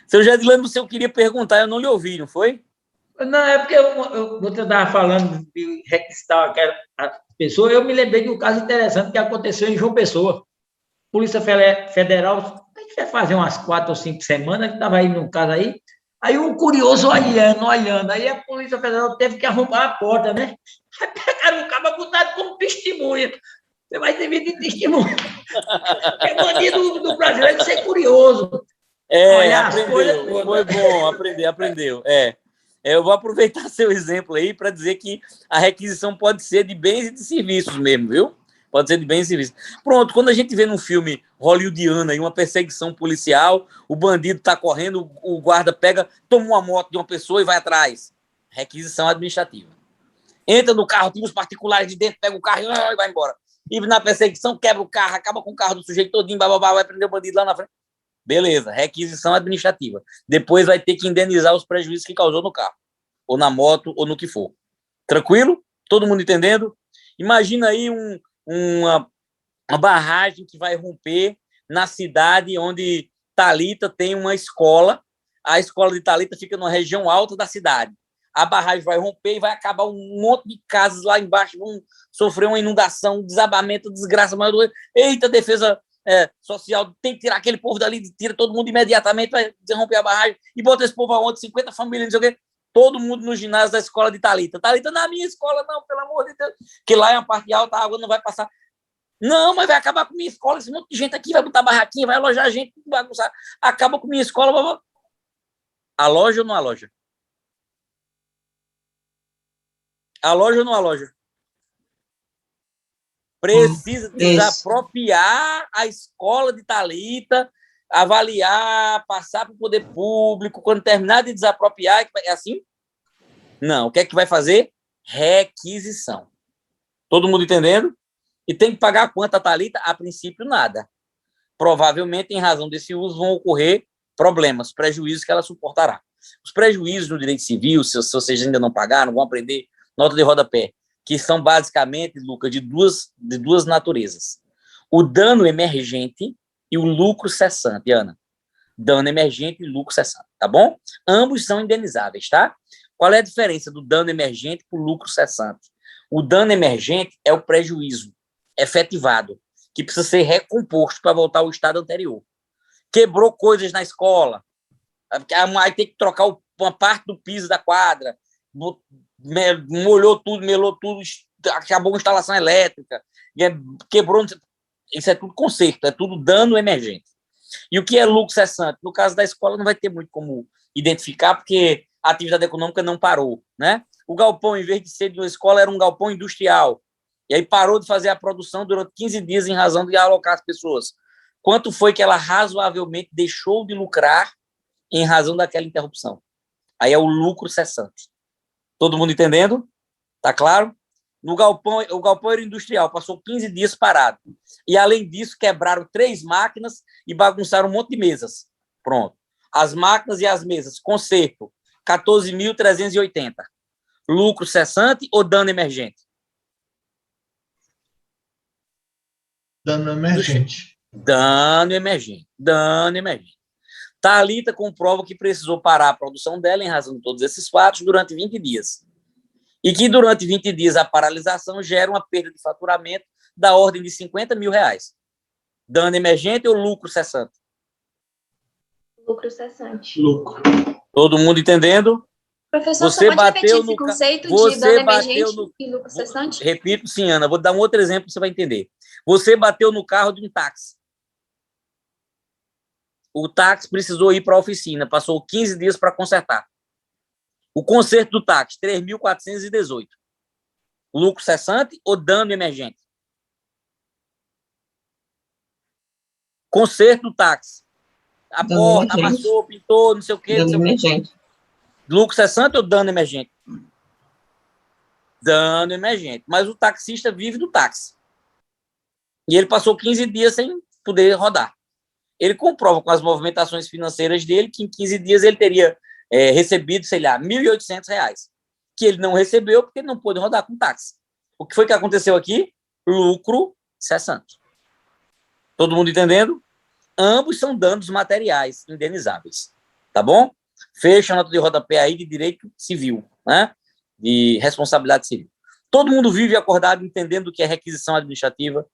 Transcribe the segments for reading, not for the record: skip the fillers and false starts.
Seu Gedilano, você queria perguntar, eu não lhe ouvi, não foi? Não, é porque você estava falando de requisitar aquela pessoa, eu me lembrei de um caso interessante que aconteceu em João Pessoa. Polícia Federal, a gente vai fazer umas 4 ou 5 semanas, que estava aí num caso aí um curioso olhando, aí a Polícia Federal teve que arrombar a porta, né? Aí pegaram o cara botado como testemunha. Você vai servir de testemunha. É bandido do brasileiro ser curioso. Olhar as coisas aprendeu. Foi todas. bom, aprendeu. Eu vou aproveitar seu exemplo aí para dizer que a requisição pode ser de bens e de serviços mesmo, viu? Pode ser de bens e serviços. Pronto, quando a gente vê num filme hollywoodiano aí, uma perseguição policial, o bandido tá correndo, o guarda pega, toma uma moto de uma pessoa e vai atrás. Requisição administrativa. Entra no carro, tira os particulares de dentro, pega o carro e vai embora. E na perseguição, quebra o carro, acaba com o carro do sujeito todinho, vai prender o bandido lá na frente. Beleza, requisição administrativa. Depois vai ter que indenizar os prejuízos que causou no carro, ou na moto, ou no que for. Tranquilo? Todo mundo entendendo? Imagina aí uma barragem que vai romper na cidade onde Thalita tem uma escola. A escola de Thalita fica numa região alta da cidade. A barragem vai romper e vai acabar um monte de casas lá embaixo, vão sofrer uma inundação, um desabamento, desgraça. Eita, defesa social, tem que tirar aquele povo dali, tira todo mundo imediatamente, vai romper a barragem e bota esse povo aonde? 50 famílias, não sei o quê. Todo mundo no ginásio da escola de Thalita. Thalita, na minha escola, não, pelo amor de Deus. Que lá é uma parte alta, a água não vai passar. Não, mas vai acabar com minha escola. Esse monte de gente aqui vai botar barraquinha, vai alojar gente, vai bagunçar. Acaba com minha escola. A loja ou não a loja? A loja ou não a loja? Precisa desapropriar a escola de Thalita, avaliar, passar para o poder público, quando terminar de desapropriar, é assim? Não. O que é que vai fazer? Requisição. Todo mundo entendendo? E tem que pagar quanto a Thalita? A princípio, nada. Provavelmente, em razão desse uso, vão ocorrer problemas, prejuízos que ela suportará. Os prejuízos no direito civil, se vocês ainda não pagaram, vão aprender nota de rodapé, que são basicamente, Lucas, de duas naturezas. O dano emergente e o lucro cessante, Ana. Dano emergente e lucro cessante, tá bom? Ambos são indenizáveis, tá? Qual é a diferença do dano emergente para o lucro cessante? O dano emergente é o prejuízo efetivado, que precisa ser recomposto para voltar ao estado anterior. Quebrou coisas na escola, aí tem que trocar uma parte do piso da quadra, molhou tudo, melou tudo, acabou a instalação elétrica, quebrou. Isso é tudo conserto, é tudo dano emergente. E o que é lucro cessante? No caso da escola, não vai ter muito como identificar, porque a atividade econômica não parou, né? O galpão, em vez de ser de uma escola, era um galpão industrial. E aí parou de fazer a produção durante 15 dias em razão de alocar as pessoas. Quanto foi que ela razoavelmente deixou de lucrar em razão daquela interrupção? Aí é o lucro cessante. Todo mundo entendendo? Tá claro? No galpão, o galpão era industrial, passou 15 dias parado. E, além disso, quebraram 3 máquinas e bagunçaram um monte de mesas. Pronto. As máquinas e as mesas, conserto, 14.380. Lucro cessante ou dano emergente? Dano emergente. Dano emergente. Dano emergente. Thalita comprova que precisou parar a produção dela em razão de todos esses fatos durante 20 dias. E que durante 20 dias a paralisação gera uma perda de faturamento da ordem de R$50 mil. Dano emergente ou lucro cessante? Lucro cessante. Lucro. Todo mundo entendendo? Professor, você pode repetir esse conceito de dano emergente e lucro cessante? Repito sim, Ana. Vou dar um outro exemplo que você vai entender. Você bateu no carro de um táxi. O táxi precisou ir para a oficina, passou 15 dias para consertar. O conserto do táxi, 3.418. Lucro cessante ou dano emergente? Conserto do táxi. A porta, amassou, pintou, não sei o quê. Dano emergente. Lucro cessante ou dano emergente? Dano emergente. Mas o taxista vive do táxi. E ele passou 15 dias sem poder rodar. Ele comprova com as movimentações financeiras dele que em 15 dias ele teria recebido, sei lá, R$1.800, que ele não recebeu porque ele não pôde rodar com táxi. O que foi que aconteceu aqui? Lucro cessante. Todo mundo entendendo? Ambos são danos materiais indenizáveis, tá bom? Fecha a nota de rodapé aí de direito civil, né? De responsabilidade civil. Todo mundo vive acordado entendendo o que é requisição administrativa.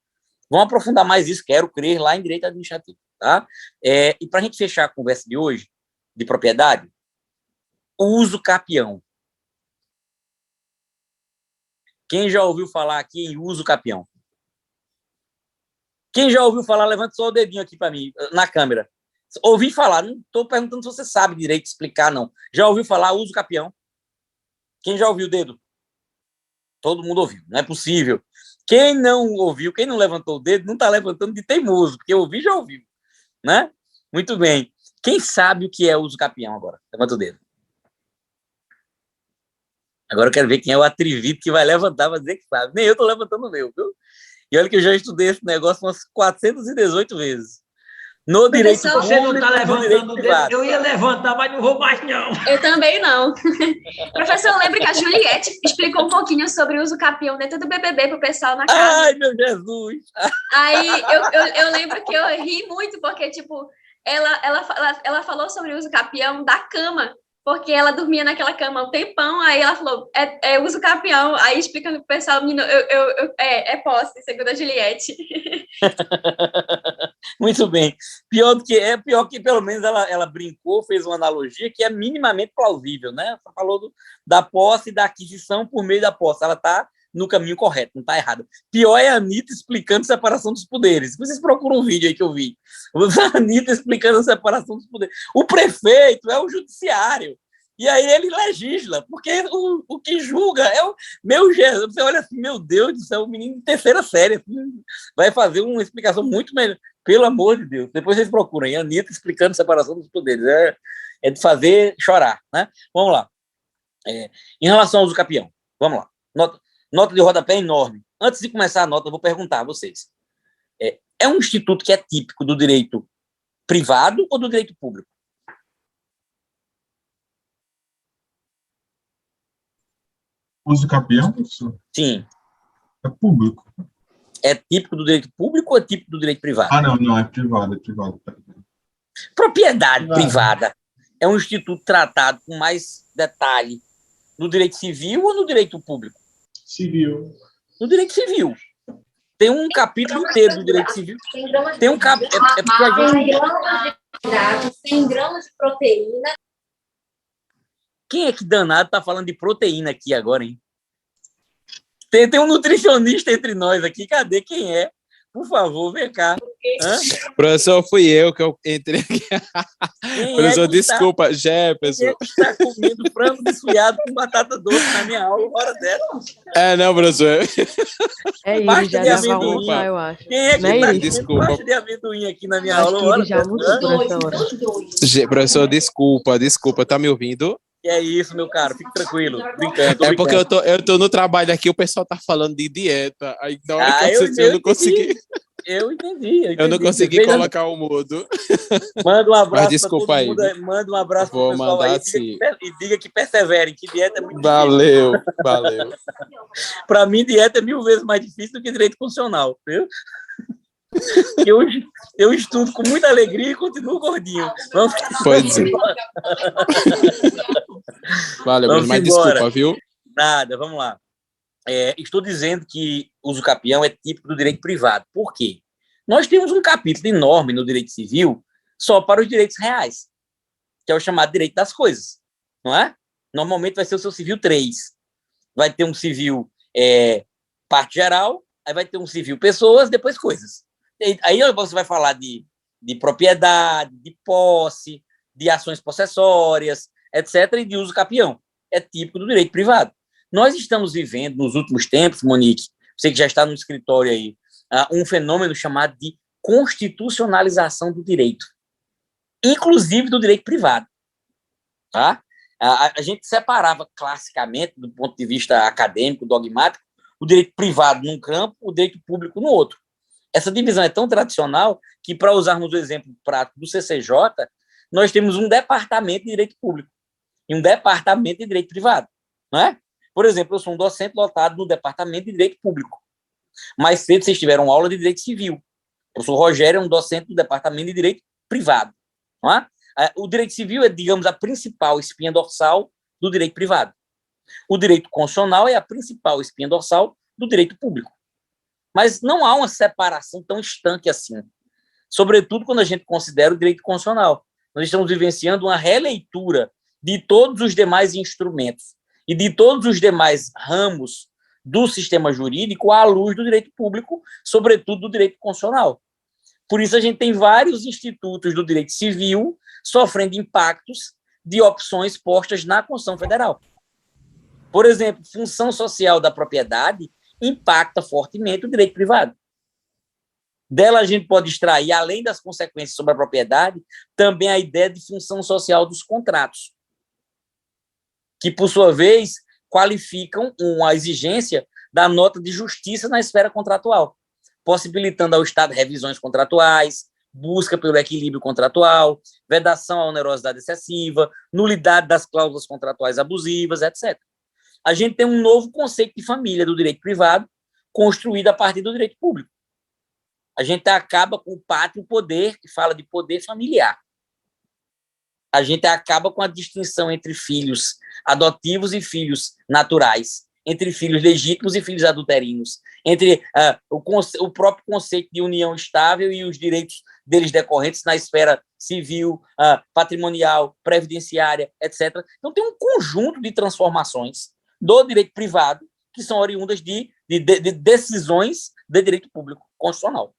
Vamos aprofundar mais isso, quero crer lá em direito administrativo, tá? E para a gente fechar a conversa de hoje, de propriedade, o uso capião. Quem já ouviu falar aqui em uso capião? Quem já ouviu falar, levanta só o dedinho aqui para mim, na câmera. Ouvi falar, não estou perguntando se você sabe direito explicar, não. Já ouviu falar uso capião? Quem já ouviu o dedo? Todo mundo ouviu, não é possível. Quem não ouviu, quem não levantou o dedo, não está levantando de teimoso, porque ouvi já ouviu, né? Muito bem. Quem sabe o que é uso capião agora? Levanta o dedo. Agora eu quero ver quem é o atrevido que vai levantar para dizer que sabe. Nem eu estou levantando o meu, viu? E olha que eu já estudei esse negócio umas 418 vezes. No direito público, você não está levantando o dedo, privado. Eu ia levantar, mas não vou mais, não. Eu também não. Professor, eu lembro que a Juliette explicou um pouquinho sobre o uso capião dentro do BBB para o pessoal na casa. Ai, meu Jesus! Aí eu lembro que eu ri muito, porque, tipo, ela falou sobre o uso capião da cama, porque ela dormia naquela cama um tempão, aí ela falou, uso capião, aí explicando pro pessoal, menino, é posse, segundo a Juliette. Muito bem. Pior que pelo menos ela brincou, fez uma analogia que é minimamente plausível, né? Ela falou da posse e da aquisição por meio da posse. Ela está no caminho correto, não está errado. Pior é a Anitta explicando separação dos poderes. Vocês procuram um vídeo aí que eu vi. A Anitta explicando a separação dos poderes. O prefeito é o judiciário. E aí ele legisla, porque o que julga é o meu Jesus. Você olha assim, meu Deus do céu, o menino de terceira série assim, vai fazer uma explicação muito melhor. Pelo amor de Deus. Depois vocês procurem. A Anitta explicando a separação dos poderes. É de fazer chorar, né? Vamos lá. Em relação ao uso capião, vamos lá. Nota de rodapé enorme. Antes de começar a nota, eu vou perguntar a vocês. É um instituto que é típico do direito privado ou do direito público? Uso capião, professor? Sim. É público. É típico do direito público ou é típico do direito privado? Não, é privado. Propriedade privada é um instituto tratado com mais detalhe no direito civil ou no direito público? Civil. No direito civil. Tem um capítulo inteiro do direito civil. Tem um capítulo... 100 gramas de proteína. Quem é que danado está falando de proteína aqui agora, hein? Tem um nutricionista entre nós aqui. Cadê? Quem é? Por favor, vem cá. Professor, fui eu que eu entrei aqui. Professor, desculpa, Jefferson. Quem é que está comendo frango desfiado com batata doce na minha aula, hora dessa? Não, professor. Pasta de amendoim. Eu acho. Quem é que está comendo pasta de amendoim aqui na minha aula, hora dessa? Professor, desculpa. Tá me ouvindo? Que é isso, meu caro, fique tranquilo, brincando. É porque eu tô no trabalho aqui, o pessoal tá falando de dieta, aí na hora que eu não consegui. Eu entendi. Eu não consegui colocar o mudo. Manda um abraço. Mas desculpa aí. Manda um abraço pro pessoal mandar aí e diga que perseverem, que dieta é muito difícil. Valeu. Para mim, dieta é 1000 vezes mais difícil do que direito funcional, viu? Eu estudo com muita alegria e continuo gordinho. Pode ser. Valeu, mas desculpa, viu? Nada, vamos lá. Estou dizendo que uso capião é típico do direito privado. Por quê? Nós temos um capítulo enorme no direito civil só para os direitos reais, que é o chamado direito das coisas, não é? Normalmente vai ser o seu civil 3. Vai ter um civil parte geral, aí vai ter um civil pessoas, depois coisas. Aí você vai falar de propriedade, de posse, de ações possessórias, etc., e de uso capião. É típico do direito privado. Nós estamos vivendo, nos últimos tempos, Monique, você que já está no escritório aí, um fenômeno chamado de constitucionalização do direito, inclusive do direito privado. Tá? A gente separava classicamente, do ponto de vista acadêmico, dogmático, o direito privado num campo, o direito público no outro. Essa divisão é tão tradicional que, para usarmos o exemplo prático do CCJ, nós temos um departamento de direito público e um departamento de direito privado, não é? Por exemplo, eu sou um docente lotado no departamento de direito público. Mais cedo vocês tiveram aula de direito civil. O professor Rogério é um docente do departamento de direito privado. Não é? O direito civil é, digamos, a principal espinha dorsal do direito privado. O direito constitucional é a principal espinha dorsal do direito público. Mas não há uma separação tão estanque assim, sobretudo quando a gente considera o direito constitucional. Nós estamos vivenciando uma releitura de todos os demais instrumentos e de todos os demais ramos do sistema jurídico à luz do direito público, sobretudo do direito constitucional. Por isso, a gente tem vários institutos do direito civil sofrendo impactos de opções postas na Constituição Federal. Por exemplo, função social da propriedade impacta fortemente o direito privado. Dela a gente pode extrair, além das consequências sobre a propriedade, também a ideia de função social dos contratos, que, por sua vez, qualificam uma exigência da nota de justiça na esfera contratual, possibilitando ao Estado revisões contratuais, busca pelo equilíbrio contratual, vedação à onerosidade excessiva, nulidade das cláusulas contratuais abusivas, etc. A gente tem um novo conceito de família do direito privado construído a partir do direito público. A gente acaba com o pátrio poder, que fala de poder familiar. A gente acaba com a distinção entre filhos adotivos e filhos naturais, entre filhos legítimos e filhos adulterinos, entre o próprio conceito de união estável e os direitos deles decorrentes na esfera civil, patrimonial, previdenciária, etc. Então, tem um conjunto de transformações do direito privado que são oriundas de decisões de direito público constitucional.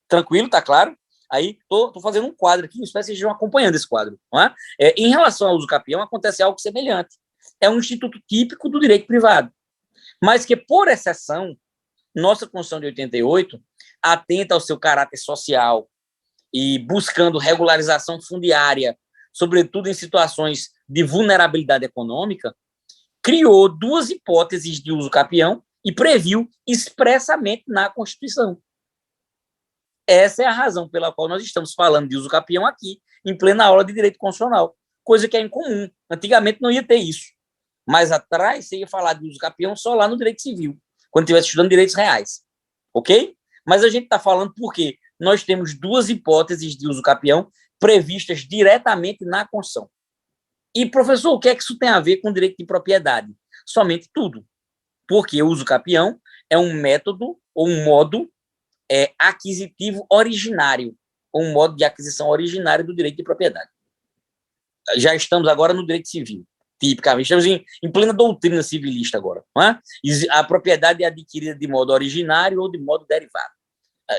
Tranquilo, tá claro? Aí, estou fazendo um quadro aqui, espero que vocês estejam acompanhando esse quadro. Não é? Em relação ao uso capião, acontece algo semelhante. É um instituto típico do direito privado, mas que, por exceção, nossa Constituição de 88 atenta ao seu caráter social e buscando regularização fundiária, sobretudo em situações de vulnerabilidade econômica, criou duas hipóteses de uso capião e previu expressamente na Constituição. Essa é a razão pela qual nós estamos falando de uso capião aqui, em plena aula de direito constitucional, coisa que é incomum. Antigamente não ia ter isso, mas atrás você ia falar de uso capião só lá no direito civil, quando estivesse estudando direitos reais, ok? Mas a gente está falando porque nós temos duas hipóteses de uso capião previstas diretamente na Constituição. E, professor, o que é que isso tem a ver com direito de propriedade? Somente tudo, porque o uso capião é um método ou um modo aquisitivo originário, ou um modo de aquisição originário do direito de propriedade. Já estamos agora no direito civil, tipicamente. Estamos em plena doutrina civilista agora. Não é? A propriedade é adquirida de modo originário ou de modo derivado.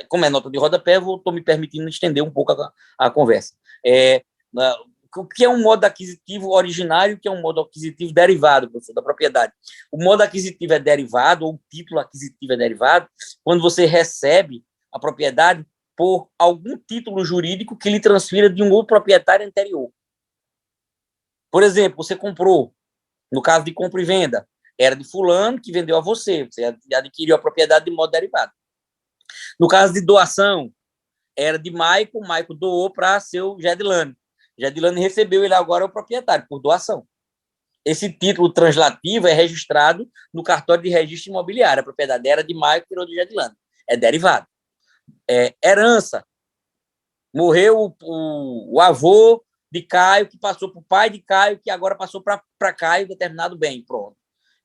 Como é nota de rodapé, estou me permitindo estender um pouco a conversa. O que é um modo aquisitivo originário e o que é um modo aquisitivo derivado, professor, da propriedade? O modo aquisitivo é derivado, ou o título aquisitivo é derivado, quando você recebe a propriedade por algum título jurídico que lhe transfira de um outro proprietário anterior. Por exemplo, você comprou, no caso de compra e venda, era de fulano que vendeu a você adquiriu a propriedade de modo derivado. No caso de doação, era de Maico doou para seu Gedilane. Gedilane recebeu, ele agora é o proprietário, por doação. Esse título translativo é registrado no cartório de registro imobiliário. A propriedade era de Maico, virou de Gedilane. É derivado. Herança. Morreu o avô de Caio, que passou para o pai de Caio, que agora passou para Caio determinado bem. Pronto.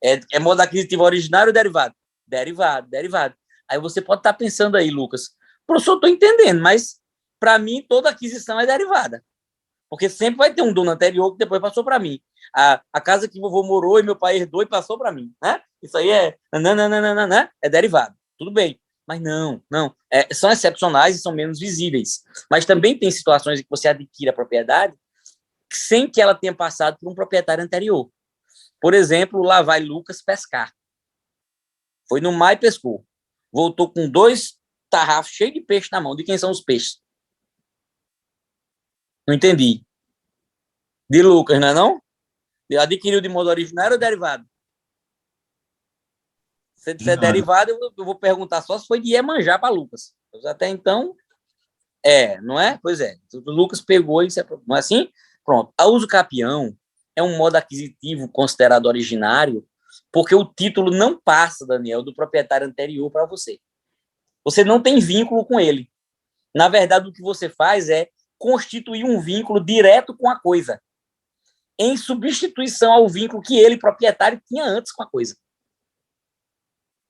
É modo aquisitivo originário ou derivado? Derivado. Aí você pode estar pensando aí, Lucas, professor, estou entendendo, mas para mim toda aquisição é derivada. Porque sempre vai ter um dono anterior que depois passou para mim. A casa que vovô morou e meu pai herdou e passou para mim. Né? Isso aí é derivado. Tudo bem. Mas não. São excepcionais e são menos visíveis. Mas também tem situações em que você adquire a propriedade sem que ela tenha passado por um proprietário anterior. Por exemplo, lá vai Lucas pescar. Foi no mar e pescou. Voltou com 2 tarrafos cheios de peixe na mão. De quem são os peixes? Não entendi. De Lucas, não é não? Adquiriu de modo originário ou derivado? Se disser derivado, eu vou perguntar só se foi de Iemanjá para Lucas. Até então, não é? Pois é. O Lucas pegou e... Não é assim? Pronto. A uso capião é um modo aquisitivo considerado originário porque o título não passa, Daniel, do proprietário anterior para você. Você não tem vínculo com ele. Na verdade, o que você faz é constituir um vínculo direto com a coisa, em substituição ao vínculo que ele, proprietário, tinha antes com a coisa.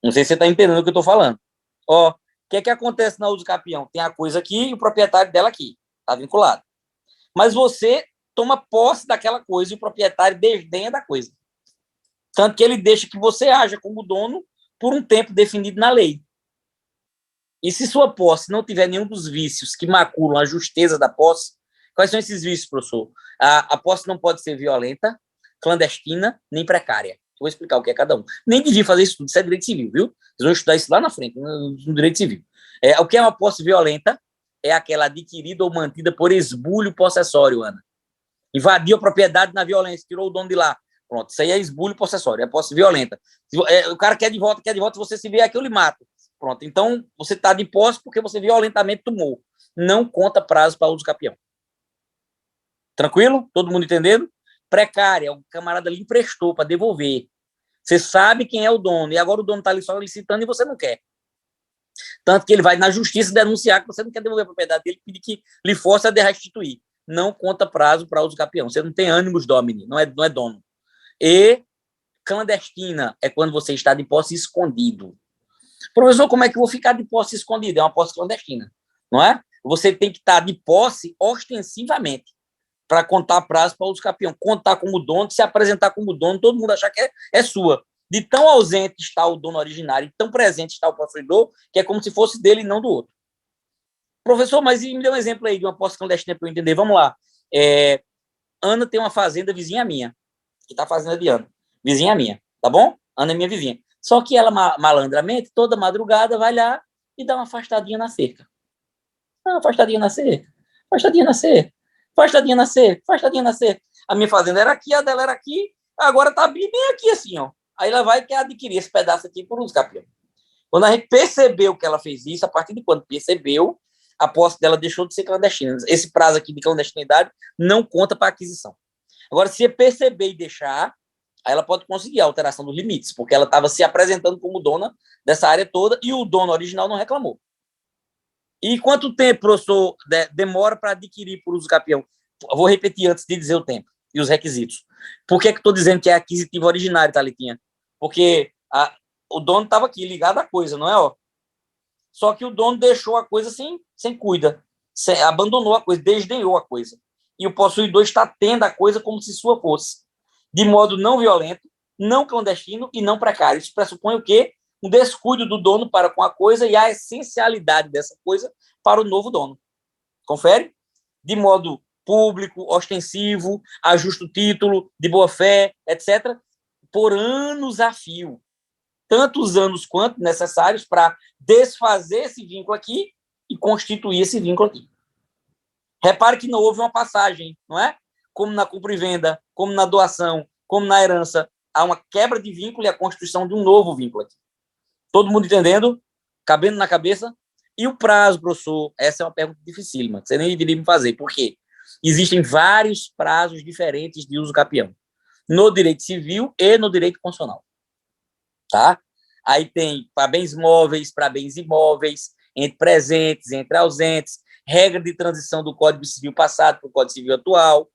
Não sei se você está entendendo o que eu estou falando. Ó, o que acontece na uso capião? Tem a coisa aqui e o proprietário dela aqui. Está vinculado. Mas você toma posse daquela coisa e o proprietário desdenha da coisa. Tanto que ele deixa que você haja como dono por um tempo definido na lei. E se sua posse não tiver nenhum dos vícios que maculam a justeza da posse, quais são esses vícios, professor? A posse não pode ser violenta, clandestina, nem precária. Eu vou explicar o que é cada um. Nem devia fazer isso tudo, isso é direito civil, viu? Vocês vão estudar isso lá na frente, no direito civil. O que é uma posse violenta? É aquela adquirida ou mantida por esbulho possessório, Ana. Invadiu a propriedade na violência, tirou o dono de lá. Pronto, isso aí é esbulho possessório, é posse violenta. O cara quer de volta, se você se vier aqui, eu lhe mato. Pronto, então você está de posse porque você violentamente tomou. Não conta prazo para uso capião. Tranquilo? Todo mundo entendendo? Precária, o camarada lhe emprestou para devolver. Você sabe quem é o dono, e agora o dono está ali só licitando e você não quer. Tanto que ele vai na justiça denunciar que você não quer devolver a propriedade dele, pedir que lhe force a restituir. Não conta prazo para uso capião. Você não tem ânimos domini, não é dono. E clandestina é quando você está de posse escondido. Professor, como é que eu vou ficar de posse escondido? É uma posse clandestina, não é? Você tem que estar de posse ostensivamente para contar prazo para uso capião. Contar como dono, se apresentar como dono, todo mundo achar que é sua. De tão ausente está o dono originário, e tão presente está o possuidor, que é como se fosse dele e não do outro. Professor, mas me dê um exemplo aí de uma posse clandestina para eu entender. Vamos lá. Ana tem uma fazenda vizinha minha, que está a fazenda de Ana. Vizinha minha, tá bom? Ana é minha vizinha. Só que ela, malandramente, toda madrugada, vai lá e dá uma afastadinha na cerca. Afastadinha na cerca. Afastadinha na cerca. Afastadinha na cerca. Afastadinha na cerca. A minha fazenda era aqui, a dela era aqui, agora tá bem aqui assim, ó. Aí ela vai querer adquirir esse pedaço aqui por uso capião. Quando a gente percebeu que ela fez isso, a partir de quando percebeu, a posse dela deixou de ser clandestina. Esse prazo aqui de clandestinidade não conta para aquisição. Agora, se perceber e deixar, aí ela pode conseguir a alteração dos limites, porque ela estava se apresentando como dona dessa área toda e o dono original não reclamou. E quanto tempo, professor, demora para adquirir por uso capião? Eu vou repetir antes de dizer o tempo e os requisitos. Por que estou dizendo que é aquisitivo originário, Thalitinha? Porque o dono estava aqui ligado à coisa, não é? Ó? Só que o dono deixou a coisa sem cuida, abandonou a coisa, desdenhou a coisa. E o possuidor está tendo a coisa como se sua fosse, de modo não violento, não clandestino e não precário. Isso pressupõe o quê? Um descuido do dono para com a coisa e a essencialidade dessa coisa para o novo dono. Confere? De modo público, ostensivo, a justo título, de boa fé, etc., por anos a fio. Tantos anos quanto necessários para desfazer esse vínculo aqui e constituir esse vínculo aqui. Repare que não houve uma passagem, não é? Como na compra e venda, como na doação, como na herança. Há uma quebra de vínculo e a constituição de um novo vínculo aqui. Todo mundo entendendo? Cabendo na cabeça? E o prazo, professor? Essa é uma pergunta dificílima, que você nem deveria me fazer. Por quê? Existem vários prazos diferentes de uso capião. No direito civil e no direito constitucional. Tá? Aí tem para bens móveis, para bens imóveis, entre presentes, entre ausentes, regra de transição do Código Civil passado para o Código Civil atual,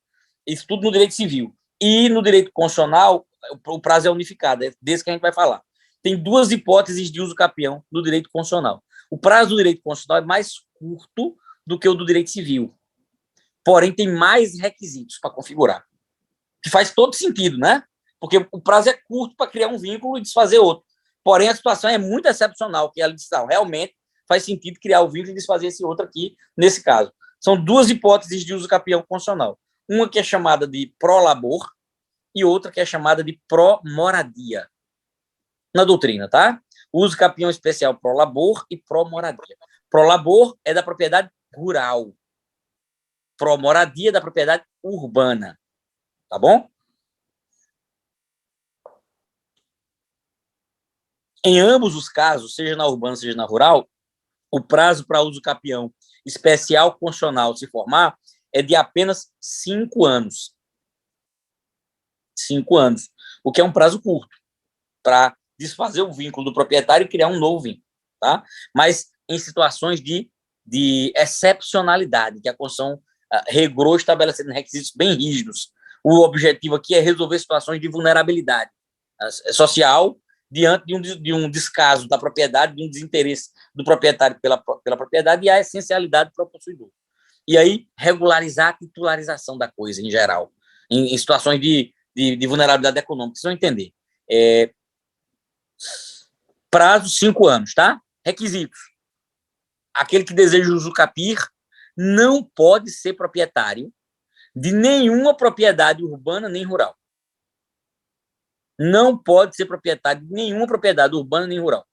isso tudo no direito civil. E no direito constitucional, o prazo é unificado, é desse que a gente vai falar. Tem duas hipóteses de uso capião no direito constitucional. O prazo do direito constitucional é mais curto do que o do direito civil, porém tem mais requisitos para configurar, que faz todo sentido, né? Porque o prazo é curto para criar um vínculo e desfazer outro. Porém, a situação é muito excepcional, que ela diz, realmente faz sentido criar o vínculo e desfazer esse outro aqui, nesse caso. São duas hipóteses de uso capião constitucional. Uma que é chamada de pró-labor e outra que é chamada de pró-moradia. Na doutrina, tá? Uso capião especial pró-labor e pró-moradia. Pró-labor é da propriedade rural. Pró-moradia é da propriedade urbana. Tá bom? Em ambos os casos, seja na urbana, seja na rural, o prazo para uso capião especial constitucional se formar é de apenas 5 anos. 5 anos. O que é um prazo curto para desfazer o vínculo do proprietário e criar um novo vínculo. Tá? Mas em situações de excepcionalidade, que a Constituição regrou estabelecendo requisitos bem rígidos. O objetivo aqui é resolver situações de vulnerabilidade social diante de um descaso da propriedade, de um desinteresse do proprietário pela propriedade e a essencialidade para o possuidor. E aí, regularizar a titularização da coisa, em geral, em situações de vulnerabilidade econômica. Vocês vão entender. Prazo 5 anos, tá? Requisitos. Aquele que deseja usufruir não pode ser proprietário de nenhuma propriedade urbana nem rural. Não pode ser proprietário de nenhuma propriedade urbana nem rural.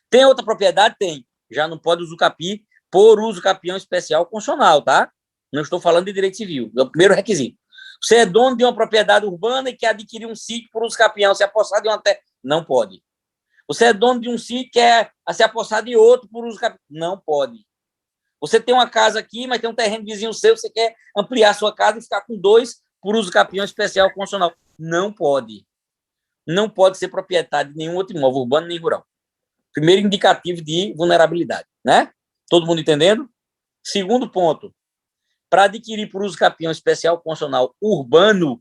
Tem outra propriedade? Tem. Já não pode usufruir por uso capião especial constitucional, tá? Não estou falando de direito civil. É o primeiro requisito. Você é dono de uma propriedade urbana e quer adquirir um sítio por uso capião, se apossar de uma terra. Não pode. Você é dono de um sítio e quer se apossar de outro por uso capião. Não pode. Você tem uma casa aqui, mas tem um terreno vizinho seu, você quer ampliar a sua casa e ficar com 2 por uso capião especial constitucional. Não pode. Não pode ser proprietário de nenhum outro imóvel, urbano nem rural. Primeiro indicativo de vulnerabilidade, né? Todo mundo entendendo? Segundo ponto, para adquirir por uso capião especial constitucional urbano,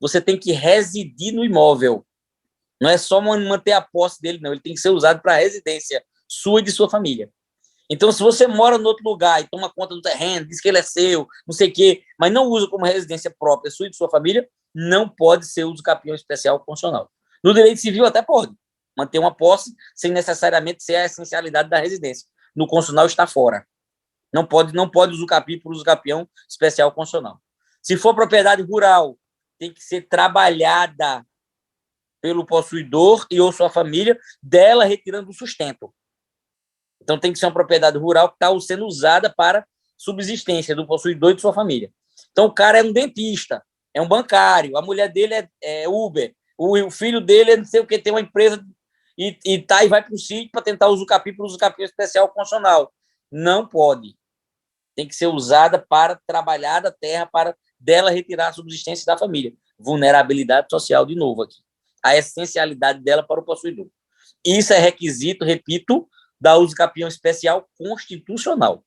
você tem que residir no imóvel. Não é só manter a posse dele, não. Ele tem que ser usado para residência sua e de sua família. Então, se você mora em outro lugar e toma conta do terreno, diz que ele é seu, não sei o quê, mas não usa como residência própria sua e de sua família, não pode ser uso capião especial constitucional. No direito civil até pode manter uma posse sem necessariamente ser a essencialidade da residência. No constitucional está fora. Não pode usucapiar por uso capião especial constitucional. Se for propriedade rural, tem que ser trabalhada pelo possuidor e ou sua família, dela retirando o sustento. Então, tem que ser uma propriedade rural que está sendo usada para subsistência do possuidor e de sua família. Então, o cara é um dentista, é um bancário, a mulher dele é Uber, o filho dele é não sei o que, tem uma empresa e vai para o sítio para tentar usucapiar por usucapião especial constitucional. Não pode. Tem que ser usada para trabalhar da terra, para dela retirar a subsistência da família. Vulnerabilidade social, de novo aqui. A essencialidade dela para o possuidor. Isso é requisito, repito, da uso capião especial constitucional.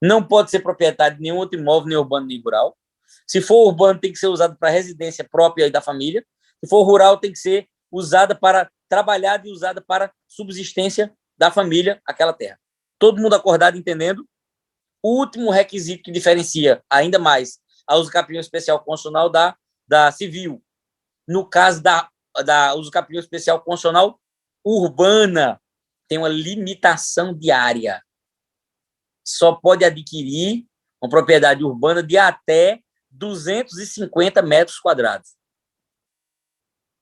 Não pode ser proprietário de nenhum outro imóvel, nem urbano, nem rural. Se for urbano, tem que ser usado para residência própria da família. Se for rural, tem que ser usada para trabalhar e usada para subsistência da família, aquela terra. Todo mundo acordado, entendendo? O último requisito que diferencia ainda mais a uso capião especial constitucional da civil. No caso da uso capião especial constitucional urbana, tem uma limitação de área. Só pode adquirir uma propriedade urbana de até 250 metros quadrados.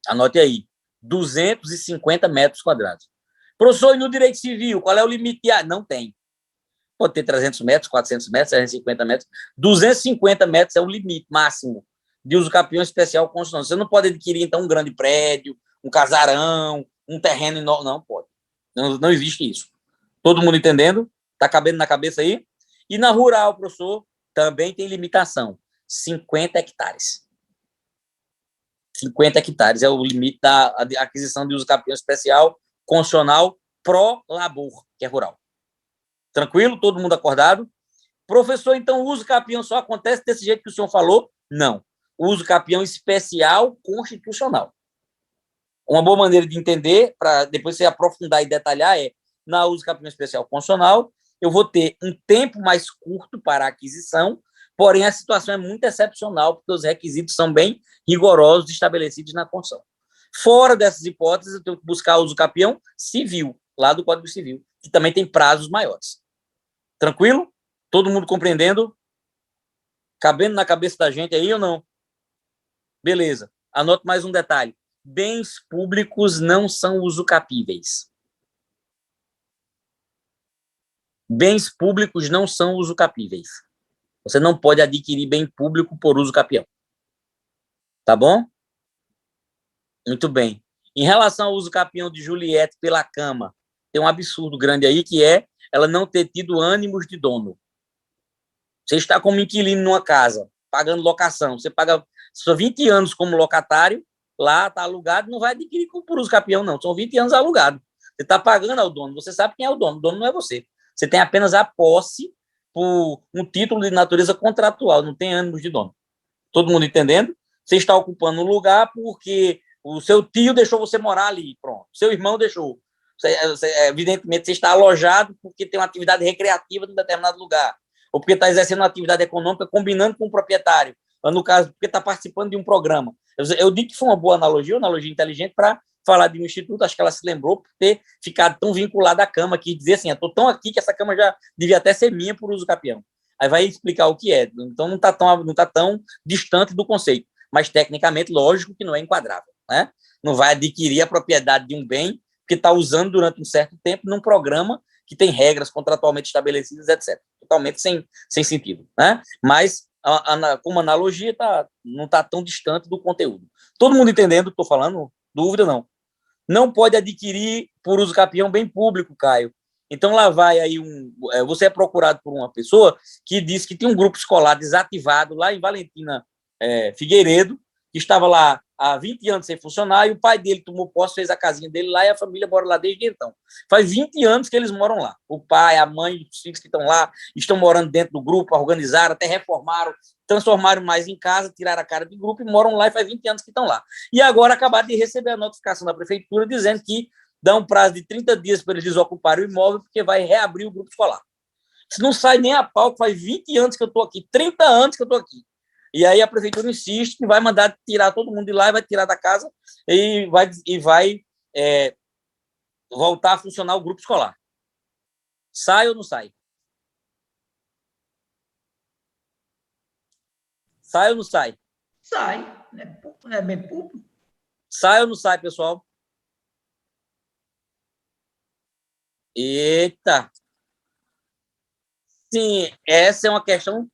Anote aí, 250 metros quadrados. Professor, e no direito civil, qual é o limite de área? Não tem. Pode ter 300 metros, 400 metros, 350 metros. 250 metros é o limite máximo de uso capião especial constitucional. Você não pode adquirir, então, um grande prédio, um casarão, um terreno enorme. Não pode. Não existe isso. Todo mundo entendendo? Está cabendo na cabeça aí? E na rural, professor, também tem limitação. 50 hectares. 50 hectares é o limite da aquisição de uso capião especial constitucional pro labor, que é rural. Tranquilo? Todo mundo acordado? Professor, então o uso capião só acontece desse jeito que o senhor falou? Não. O uso capião especial constitucional. Uma boa maneira de entender, para depois você aprofundar e detalhar, é na uso capião especial constitucional, eu vou ter um tempo mais curto para a aquisição, porém a situação é muito excepcional, porque os requisitos são bem rigorosos estabelecidos na Constituição. Fora dessas hipóteses, eu tenho que buscar o uso capião civil, lá do Código Civil, que também tem prazos maiores. Tranquilo? Todo mundo compreendendo? Cabendo na cabeça da gente aí ou não? Beleza. Anote mais um detalhe. Bens públicos não são usucapíveis. Bens públicos não são usucapíveis. Você não pode adquirir bem público por uso capião. Tá bom? Muito bem. Em relação ao uso capião de Juliette pela cama, tem um absurdo grande aí, que é ela não ter tido ânimos de dono. Você está como inquilino numa casa, pagando locação. Você paga só 20 anos como locatário, lá está alugado, não vai adquirir por uso capião, não. São 20 anos alugado. Você está pagando ao dono, você sabe quem é o dono não é você. Você tem apenas a posse por um título de natureza contratual, não tem ânimos de dono. Todo mundo entendendo? Você está ocupando um lugar porque o seu tio deixou você morar ali, pronto. Seu irmão deixou. Evidentemente, você está alojado porque tem uma atividade recreativa em determinado lugar, ou porque está exercendo uma atividade econômica combinando com o proprietário, ou no caso, porque está participando de um programa. Eu digo que foi uma boa analogia, uma analogia inteligente para falar de um instituto, acho que ela se lembrou por ter ficado tão vinculada à cama, que dizer assim, eu estou tão aqui que essa cama já devia até ser minha por uso capião. Aí vai explicar o que é. Então, não está tão distante do conceito, mas tecnicamente, lógico que não é enquadrável, né? Não vai adquirir a propriedade de um bem que está usando durante um certo tempo num programa que tem regras contratualmente estabelecidas, etc. Totalmente sem sentido, né? Mas, como analogia, não está tão distante do conteúdo. Todo mundo entendendo o que estou falando? Dúvida, não. Não pode adquirir por uso capião bem público, Caio. Então, lá vai aí você é procurado por uma pessoa que diz que tem um grupo escolar desativado lá em Valentina Figueiredo, que estava lá há 20 anos sem funcionar, e o pai dele tomou posse, fez a casinha dele lá, e a família mora lá desde então. Faz 20 anos que eles moram lá. O pai, a mãe, os filhos que estão lá, estão morando dentro do grupo, organizaram, até reformaram, transformaram mais em casa, tiraram a cara do grupo e moram lá, e faz 20 anos que estão lá. E agora acabaram de receber a notificação da prefeitura dizendo que dá um prazo de 30 dias para eles desocuparem o imóvel, porque vai reabrir o grupo escolar. Isso não sai nem a pau, que faz 20 anos que eu estou aqui, 30 anos que eu estou aqui. E aí a prefeitura insiste que vai mandar tirar todo mundo de lá, e vai tirar da casa e vai voltar a funcionar o grupo escolar. Sai ou não sai? Sai ou não sai? Sai. Não é bem público. Sai ou não sai, pessoal? Eita! Sim, essa é uma questão...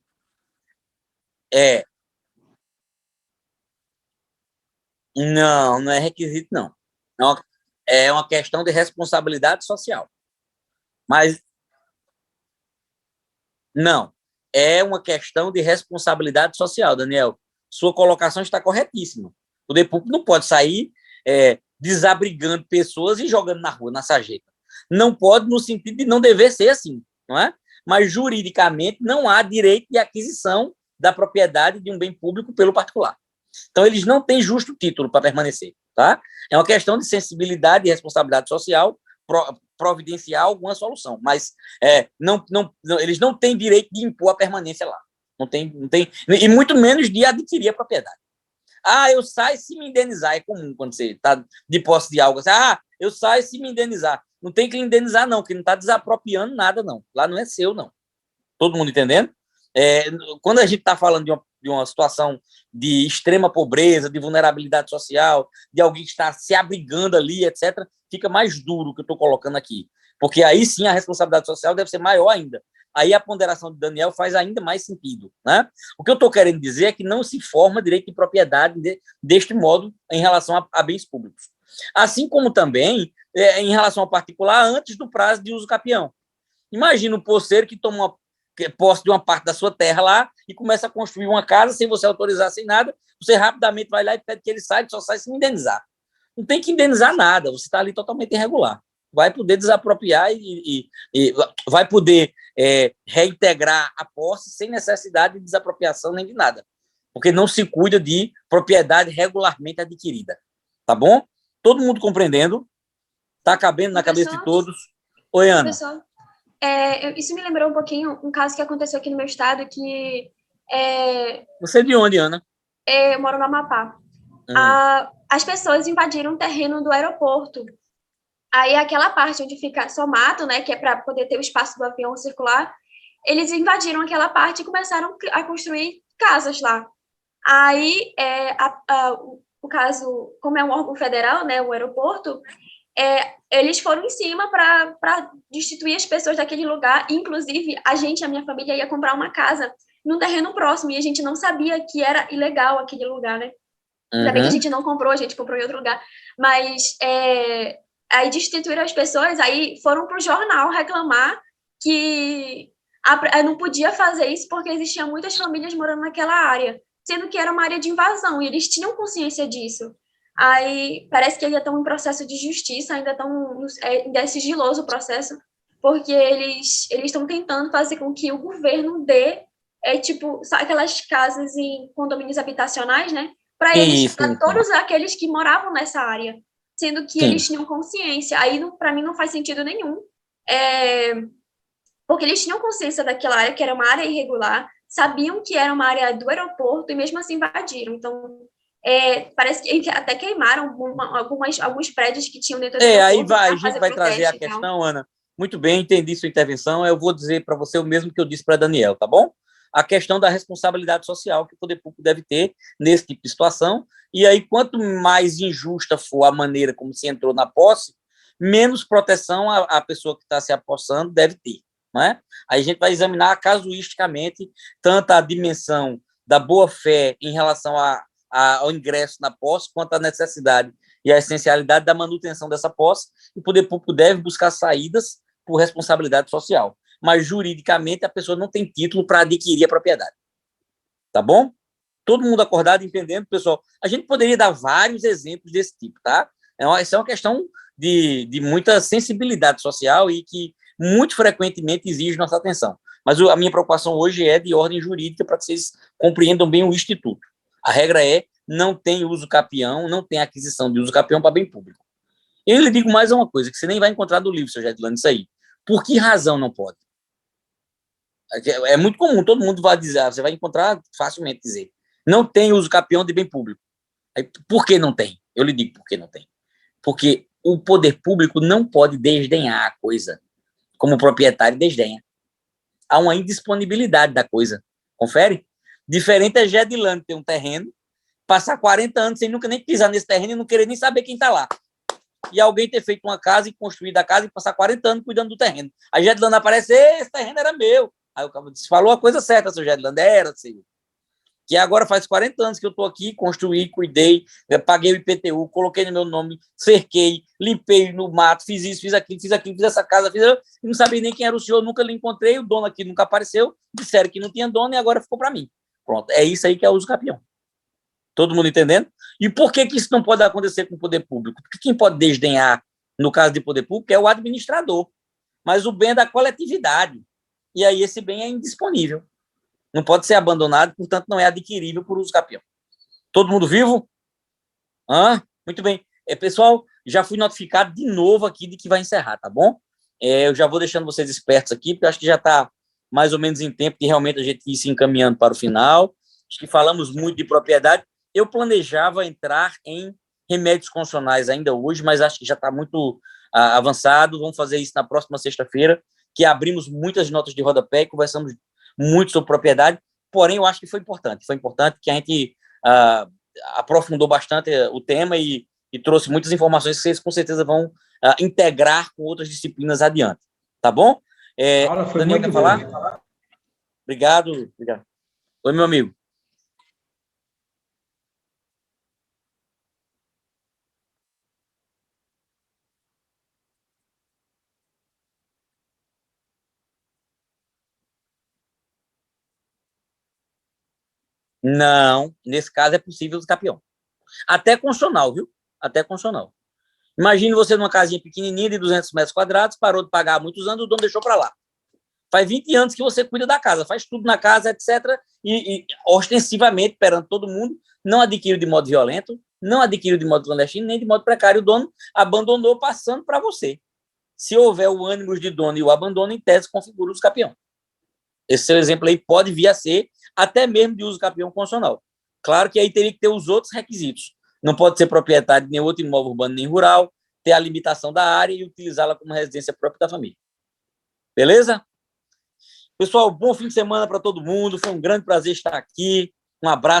Não é requisito, não. É uma questão de responsabilidade social. Mas, não, é uma questão de responsabilidade social, Daniel. Sua colocação está corretíssima. O poder público não pode sair desabrigando pessoas e jogando na rua, na sarjeta. Não pode no sentido de não dever ser assim, não é? Mas, juridicamente, não há direito de aquisição da propriedade de um bem público pelo particular. Então, eles não têm justo título para permanecer, tá? É uma questão de sensibilidade e responsabilidade social providenciar alguma solução, mas eles não têm direito de impor a permanência lá. Não tem, e muito menos de adquirir a propriedade. Eu saio se me indenizar. É comum quando você está de posse de algo. Eu saio se me indenizar. Não tem que indenizar, não, que não está desapropriando nada, não. Lá não é seu, não. Todo mundo entendendo? Quando a gente está falando de uma situação de extrema pobreza, de vulnerabilidade social, de alguém que está se abrigando ali, etc., fica mais duro o que eu estou colocando aqui. Porque aí sim a responsabilidade social deve ser maior ainda. Aí a ponderação de Daniel faz ainda mais sentido, né? O que eu estou querendo dizer é que não se forma direito de propriedade deste modo em relação a bens públicos. Assim como também em relação ao particular antes do prazo de uso capião. Imagina um poceiro que toma posse de uma parte da sua terra lá e começa a construir uma casa sem você autorizar, sem nada, você rapidamente vai lá e pede que ele saia, só sai se indenizar. Não tem que indenizar nada, você está ali totalmente irregular. Vai poder desapropriar e vai poder reintegrar a posse sem necessidade de desapropriação nem de nada, porque não se cuida de propriedade regularmente adquirida. Tá bom? Todo mundo compreendendo? Está cabendo na cabeça de todos? Oi, Ana. Pessoal, isso me lembrou um pouquinho um caso que aconteceu aqui no meu estado, que... Você é de onde, Ana? Eu moro no Amapá. As pessoas invadiram o terreno do aeroporto. Aí, aquela parte onde fica só mato, né, que é para poder ter o espaço do avião circular, eles invadiram aquela parte e começaram a construir casas lá. Aí, o caso, como é um órgão federal, né, o aeroporto, eles foram em cima para destituir as pessoas daquele lugar. Inclusive, a minha família, ia comprar uma casa num terreno próximo, e a gente não sabia que era ilegal aquele lugar, né? Ainda bem que a gente não comprou, a gente comprou em outro lugar. Mas aí destituíram as pessoas, aí foram para o jornal reclamar que não podia fazer isso porque existiam muitas famílias morando naquela área, sendo que era uma área de invasão, e eles tinham consciência disso. Aí parece que ainda estão em processo de justiça, ainda é sigiloso o processo, porque eles estão tentando fazer com que o governo dê, tipo, aquelas casas em condomínios habitacionais, né? Para eles, para todos aqueles que moravam nessa área, sendo que eles tinham consciência. Aí, para mim, não faz sentido nenhum, porque eles tinham consciência daquela área, que era uma área irregular, sabiam que era uma área do aeroporto e mesmo assim invadiram. Então, parece que até queimaram alguns prédios que tinham dentro do aeroporto. Aí a gente vai trazer a questão, Ana. Muito bem, entendi sua intervenção. Eu vou dizer para você o mesmo que eu disse para Daniel, tá bom? A questão da responsabilidade social que o poder público deve ter nesse tipo de situação. E aí, quanto mais injusta for a maneira como se entrou na posse, menos proteção a pessoa que está se apossando deve ter. Não é? Aí a gente vai examinar casuisticamente tanto a dimensão da boa-fé em relação ao ingresso na posse, quanto a necessidade e a essencialidade da manutenção dessa posse, e o poder público deve buscar saídas por responsabilidade social. Mas, juridicamente, a pessoa não tem título para adquirir a propriedade. Tá bom? Todo mundo acordado, entendendo, pessoal? A gente poderia dar vários exemplos desse tipo, tá? Essa é uma questão de muita sensibilidade social e que muito frequentemente exige nossa atenção. Mas a minha preocupação hoje é de ordem jurídica para que vocês compreendam bem o Instituto. A regra não tem uso capião, não tem aquisição de uso capião para bem público. Eu lhe digo mais uma coisa, que você nem vai encontrar do livro, seu Gedilano, isso aí. Por que razão não pode? É muito comum, todo mundo vai dizer, você vai encontrar facilmente dizer, não tem uso capião de bem público. Aí, por que não tem? Eu lhe digo por que não tem. Porque o poder público não pode desdenhar a coisa, como o proprietário desdenha. Há uma indisponibilidade da coisa. Confere? Diferente é Gedilano ter um terreno, passar 40 anos sem nunca nem pisar nesse terreno e não querer nem saber quem está lá. E alguém ter feito uma casa e construído a casa e passar 40 anos cuidando do terreno. Aí Gedilano aparece, esse terreno era meu. Aí o cara disse, falou a coisa certa, seu Gedilano, era seu. Que agora faz 40 anos que eu estou aqui, construí, cuidei, paguei o IPTU, coloquei no meu nome, cerquei, limpei no mato, fiz isso, fiz aquilo, fiz essa casa, não sabia nem quem era o senhor, nunca lhe encontrei, o dono aqui nunca apareceu, disseram que não tinha dono e agora ficou para mim. Pronto, é isso aí que é o uso capião. Todo mundo entendendo? E por que isso não pode acontecer com o poder público? Porque quem pode desdenhar, no caso de poder público, é o administrador. Mas o bem é da coletividade. E aí esse bem é indisponível. Não pode ser abandonado, portanto, não é adquirível por uso capião. Todo mundo vivo? Muito bem. Pessoal, já fui notificado de novo aqui de que vai encerrar, tá bom? Eu já vou deixando vocês espertos aqui, porque eu acho que já está mais ou menos em tempo de realmente a gente ir se encaminhando para o final. Acho que falamos muito de propriedade. Eu planejava entrar em remédios constitucionais ainda hoje, mas acho que já está muito avançado. Vamos fazer isso na próxima sexta-feira, que abrimos muitas notas de rodapé e conversamos muito sobre propriedade, porém eu acho que foi importante que a gente aprofundou bastante o tema e trouxe muitas informações que vocês com certeza vão integrar com outras disciplinas adiante, tá bom? A aula foi Daniel, muito quer falar? Obrigado. Oi, meu amigo. Não, nesse caso é possível uso capião. Até constitucional, viu? Até constitucional. Imagine você numa casinha pequenininha de 200 metros quadrados, parou de pagar há muitos anos, o dono deixou para lá. Faz 20 anos que você cuida da casa, faz tudo na casa, etc. E ostensivamente, perante todo mundo, não adquiriu de modo violento, não adquiriu de modo clandestino, nem de modo precário. O dono abandonou passando para você. Se houver o ânimo de dono e o abandono, em tese, configura o uso capião. Esse seu exemplo aí pode vir a ser até mesmo de uso capião constitucional. Claro que aí teria que ter os outros requisitos. Não pode ser proprietário de nenhum outro imóvel urbano nem rural, ter a limitação da área e utilizá-la como residência própria da família. Beleza? Pessoal, bom fim de semana para todo mundo. Foi um grande prazer estar aqui. Um abraço.